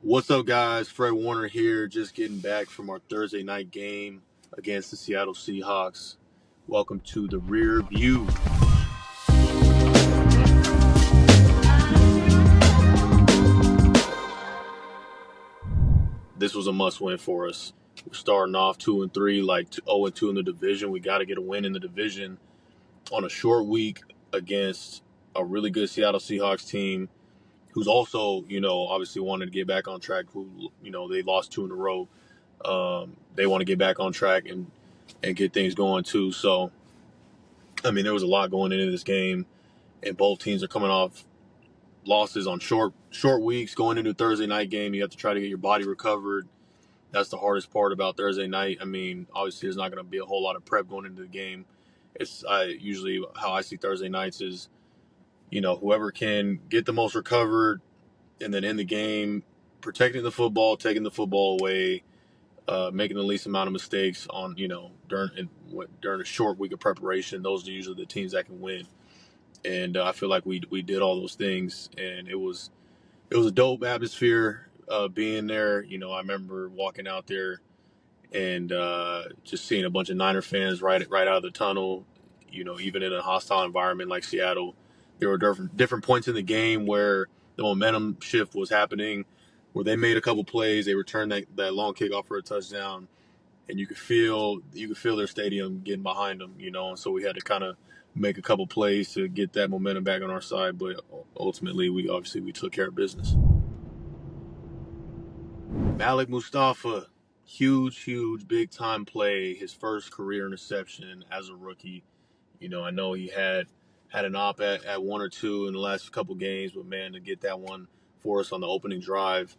What's up, guys? Fred Warner here, just getting back from our Thursday night game against the Seattle Seahawks. Welcome to the Rear View. This was a must-win for us. We're starting off 2-3, like 0-2 in the division. We got to get a win in the division on a short week against a really good Seattle Seahawks team who's also, obviously wanted to get back on track. Who, they lost 2 in a row. They want to get back on track and get things going too. So, there was a lot going into this game, and both teams are coming off losses on short weeks. Going into a Thursday night game, you have to try to get your body recovered. That's the hardest part about Thursday night. Obviously, there's not going to be a whole lot of prep going into the game. Usually how I see Thursday nights is, whoever can get the most recovered, and then in the game, protecting the football, taking the football away, making the least amount of mistakes on, during a short week of preparation. Those are usually the teams that can win. And I feel like we did all those things, and it was a dope atmosphere being there. I remember walking out there and just seeing a bunch of Niner fans right out of the tunnel. Even in a hostile environment like Seattle, there were different points in the game where the momentum shift was happening, where they made a couple plays, they returned that long kickoff for a touchdown, and you could feel their stadium getting behind them. And so we had to kind of make a couple plays to get that momentum back on our side, but ultimately we took care of business. Malik Mustafa, huge, big time play, his first career interception as a rookie. I know he had an op at 1 or 2 in the last couple games, but man, to get that one for us on the opening drive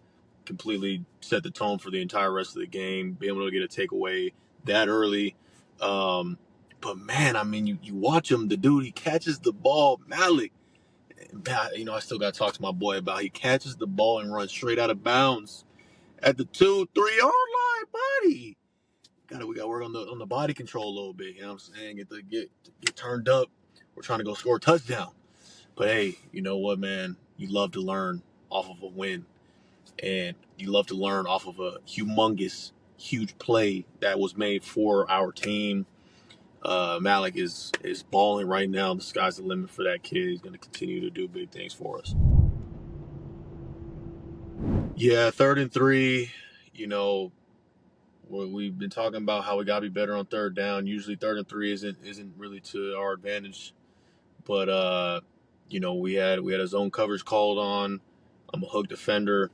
completely set the tone for the entire rest of the game, being able to get a takeaway that early. But man, you watch him, the dude, he catches the ball, Malik. I still got to talk to my boy about he catches the ball and runs straight out of bounds at the 2-3 yard line, buddy. We got to work on the body control a little bit. You know what I'm saying? Get turned up. We're trying to go score a touchdown. But hey, you know what, man? You love to learn off of a win, and you love to learn off of a huge play that was made for our team. Malik is balling right now. The sky's the limit for that kid. He's going to continue to do big things for us. Yeah, 3rd and 3. We've been talking about how we got to be better on 3rd down. Usually 3rd and 3 isn't really to our advantage, but we had a zone coverage called on. I'm a hook defender,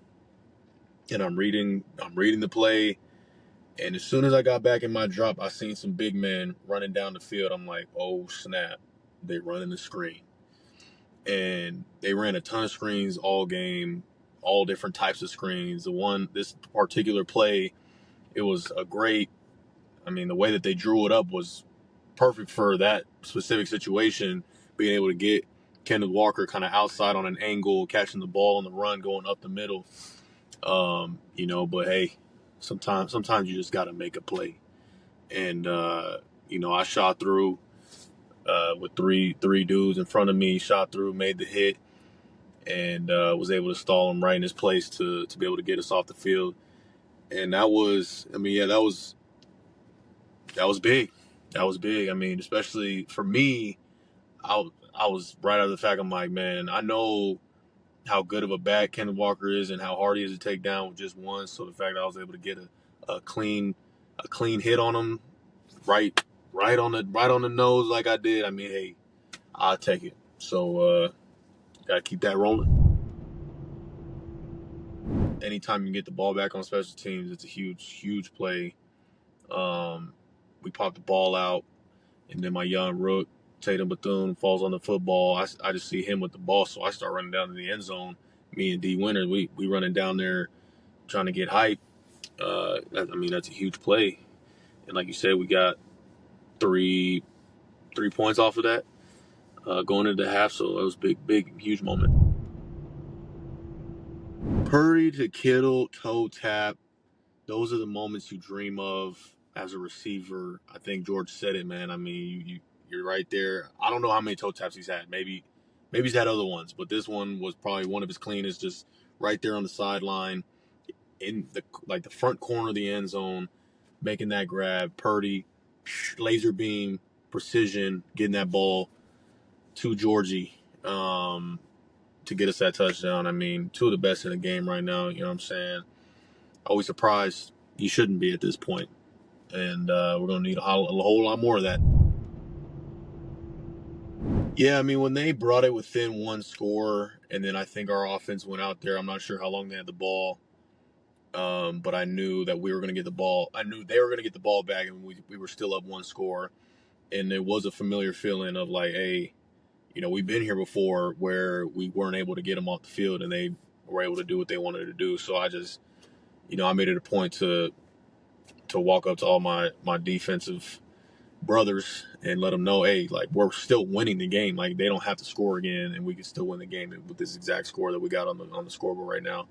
and I'm reading the play. And as soon as I got back in my drop, I seen some big men running down the field. I'm like, oh snap, they running the screen, and they ran a ton of screens all game, all different types of screens. This particular play, it was a great. The way that they drew it up was perfect for that specific situation. Being able to get Kenneth Walker kind of outside on an angle, catching the ball on the run, going up the middle. But hey, sometimes you just got to make a play. And I shot through with three dudes in front of me. Shot through, made the hit, and was able to stall him right in his place to be able to get us off the field. And that was big. That was big. Especially for me, I was right out of the fact. I'm like, man, I know how good of a back Kenneth Walker is and how hard he is to take down with just one. So the fact that I was able to get a clean hit on him, right on the nose like I did. Hey, I'll take it. So gotta keep that rolling. Anytime you get the ball back on special teams, it's a huge play. We pop the ball out, and then my young rook, Tatum Bethune, falls on the football. I just see him with the ball, so I start running down to the end zone. Me and D Winter, we running down there trying to get hype. That's a huge play. And like you said, we got three points off of that going into the half, so it was big, huge moment. Purdy to Kittle, toe tap. Those are the moments you dream of as a receiver. I think George said it, man. You're right there. I don't know how many toe taps he's had. Maybe he's had other ones, but this one was probably one of his cleanest, just right there on the sideline. in the front corner of the end zone, making that grab. Purdy, laser beam, precision, getting that ball to Georgie to get us that touchdown. I mean, two of the best in the game right now. You know what I'm saying? Always surprised. You shouldn't be at this point. And we're going to need a whole lot more of that. Yeah, I mean, when they brought it within one score, and then I think our offense went out there, I'm not sure how long they had the ball, but I knew that we were going to get the ball. I knew they were going to get the ball back, and we were still up one score. And it was a familiar feeling of like, hey, you know, we've been here before where we weren't able to get them off the field, and they were able to do what they wanted to do. So I just, you know, I made it a point to walk up to all my defensive brothers and let them know, hey, like, we're still winning the game. Like, they don't have to score again, and we can still win the game with this exact score that we got on the scoreboard right now.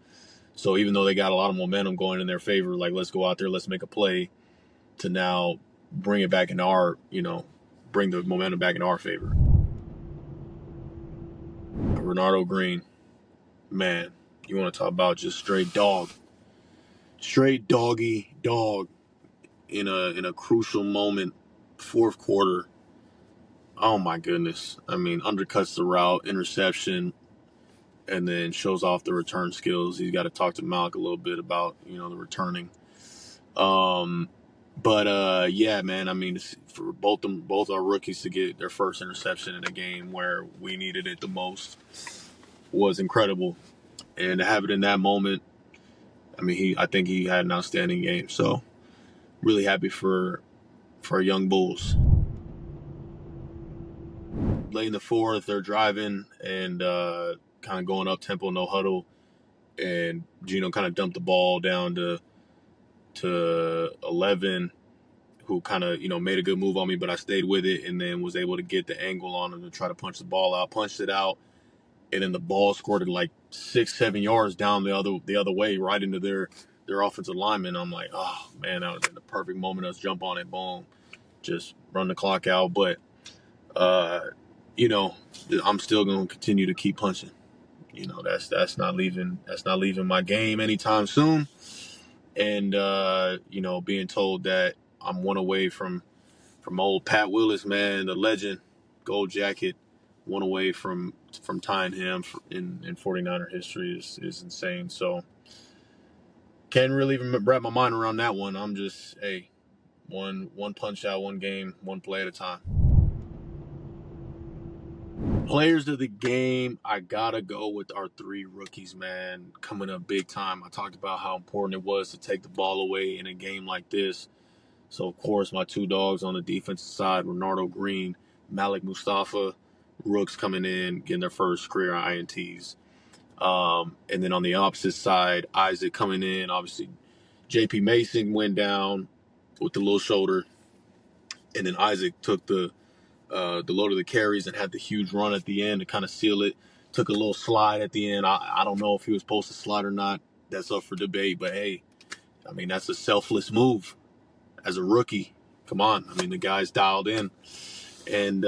So even though they got a lot of momentum going in their favor, like, let's go out there, let's make a play to now bring it back in our, you know, bring the momentum back in our favor. Renardo Green, man, you want to talk about just straight doggy dog in a crucial moment, fourth quarter. Oh my goodness. I mean, undercuts the route, interception, and then shows off the return skills. He's got to talk to Malik a little bit about, you know, the returning. Yeah, man, I mean, for both our rookies to get their first interception in a game where we needed it the most was incredible. And to have it in that moment, I mean, I think he had an outstanding game. So really happy for our young Bulls. Late in the fourth, they're driving and kind of going up tempo, no huddle, and Gino kind of dumped the ball down to 11, who kind of, you know, made a good move on me, but I stayed with it and then was able to get the angle on him to try to punch the ball out. Punched it out, and then the ball squirted like 6-7 yards down the other way, right into their offensive lineman. I'm like, oh man, that would have been the perfect moment. Us jump on it, boom, just run the clock out. But you know, I'm still going to continue to keep punching. You know, that's not leaving my game anytime soon. And you know, being told that I'm one away from old Pat Willis, man, the legend, gold jacket, one away from tying him in 49er history is insane. So can't really even wrap my mind around that one. I'm just, hey, one punch out, one game, one play at a time. Players of the game, I gotta go with our three rookies, man, coming up big time. I talked about how important it was to take the ball away in a game like this. So, of course, my two dogs on the defensive side, Renardo Green, Malik Mustafa, rooks coming in, getting their first career INTs. And then on the opposite side, Isaac coming in. Obviously, J.P. Mason went down with the little shoulder. And then Isaac took the load of the carries and had the huge run at the end to kind of seal it. Took a little slide at the end. I don't know if he was supposed to slide or not. That's up for debate. But, hey, I mean, that's a selfless move as a rookie. Come on. I mean, the guy's dialed in. And,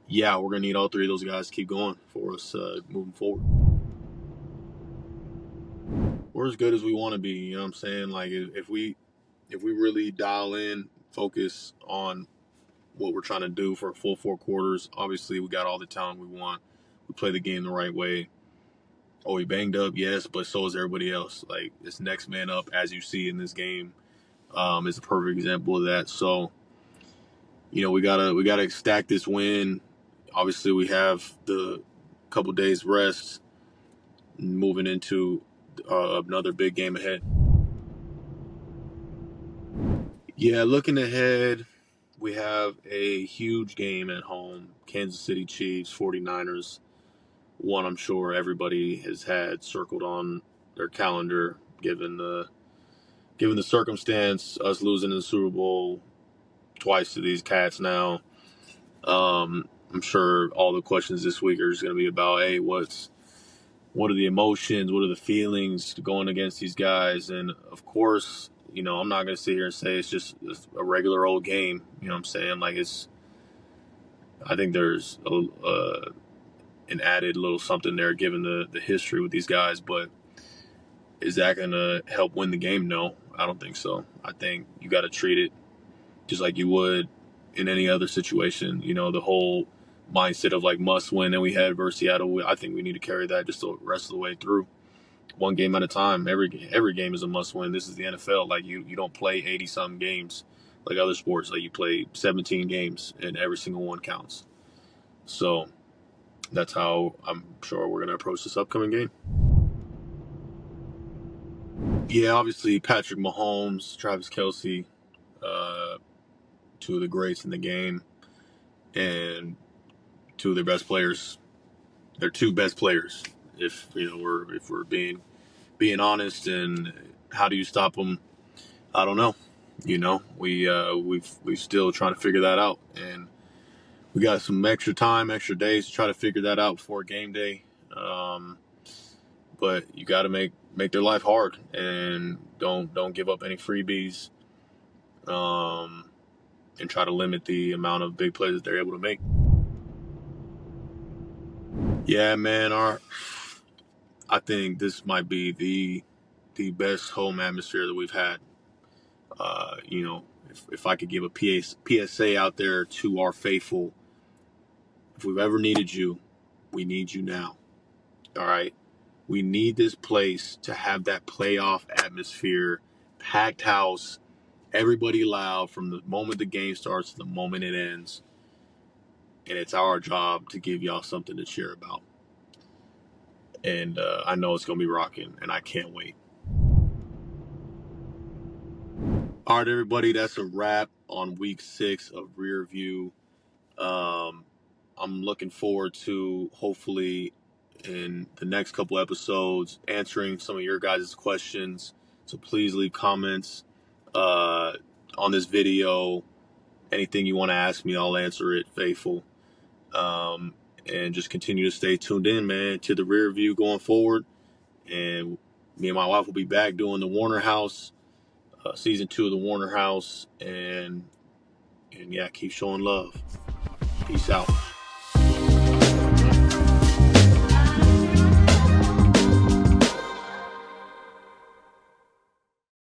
yeah, we're going to need all three of those guys to keep going for us moving forward. We're as good as we want to be. You know what I'm saying? Like, if we really dial in, focus on what we're trying to do for a full 4 quarters. Obviously, we got all the talent we want. We play the game the right way. Oh, we banged up, yes, but so is everybody else. Like, it's next man up, as you see in this game, is a perfect example of that. So, you know, we gotta stack this win. Obviously, we have the couple days rest, moving into another big game ahead. Yeah, looking ahead, we have a huge game at home. Kansas City Chiefs, 49ers. One I'm sure everybody has had circled on their calendar, given the circumstance, us losing the Super Bowl twice to these cats now. I'm sure all the questions this week are just going to be about, hey, what are the emotions, what are the feelings going against these guys? And of course, you know, I'm not going to sit here and say it's just a regular old game. You know what I'm saying? Like, I think there's an added little something there given the history with these guys. But Is that going to help win the game? No, I don't think so. I think you got to treat it just like you would in any other situation. You know, the whole mindset of like must win that we had versus Seattle, I think we need to carry that just the rest of the way through. One game at a time. Every game is a must win. This is the NFL. Like you don't play 80-something games like other sports. Like you play 17 games and every single one counts. So that's how I'm sure we're going to approach this upcoming game. Yeah, obviously Patrick Mahomes, Travis Kelce, two of the greats in the game, and two of their best players. They're two best players. If we're being honest, and how do you stop them? I don't know. You know, we've still trying to figure that out, and we got some extra time, extra days to try to figure that out before game day. But you got to make their life hard, and don't give up any freebies, and try to limit the amount of big plays that they're able to make. Yeah, man, I think this might be the best home atmosphere that we've had. If I could give a PSA out there to our faithful, if we've ever needed you, we need you now. All right. We need this place to have that playoff atmosphere, packed house, everybody loud from the moment the game starts to the moment it ends. And it's our job to give y'all something to cheer about. And I know it's going to be rocking, and I can't wait. All right, everybody, that's a wrap on week 6 of Rear View. I'm looking forward to, hopefully, in the next couple episodes, answering some of your guys' questions. So please leave comments on this video. Anything you want to ask me, I'll answer it, faithful. And just continue to stay tuned in, man, to the Rear View going forward. And me and my wife will be back doing the Warner House, season 2 of the Warner House. And yeah, keep showing love. Peace out.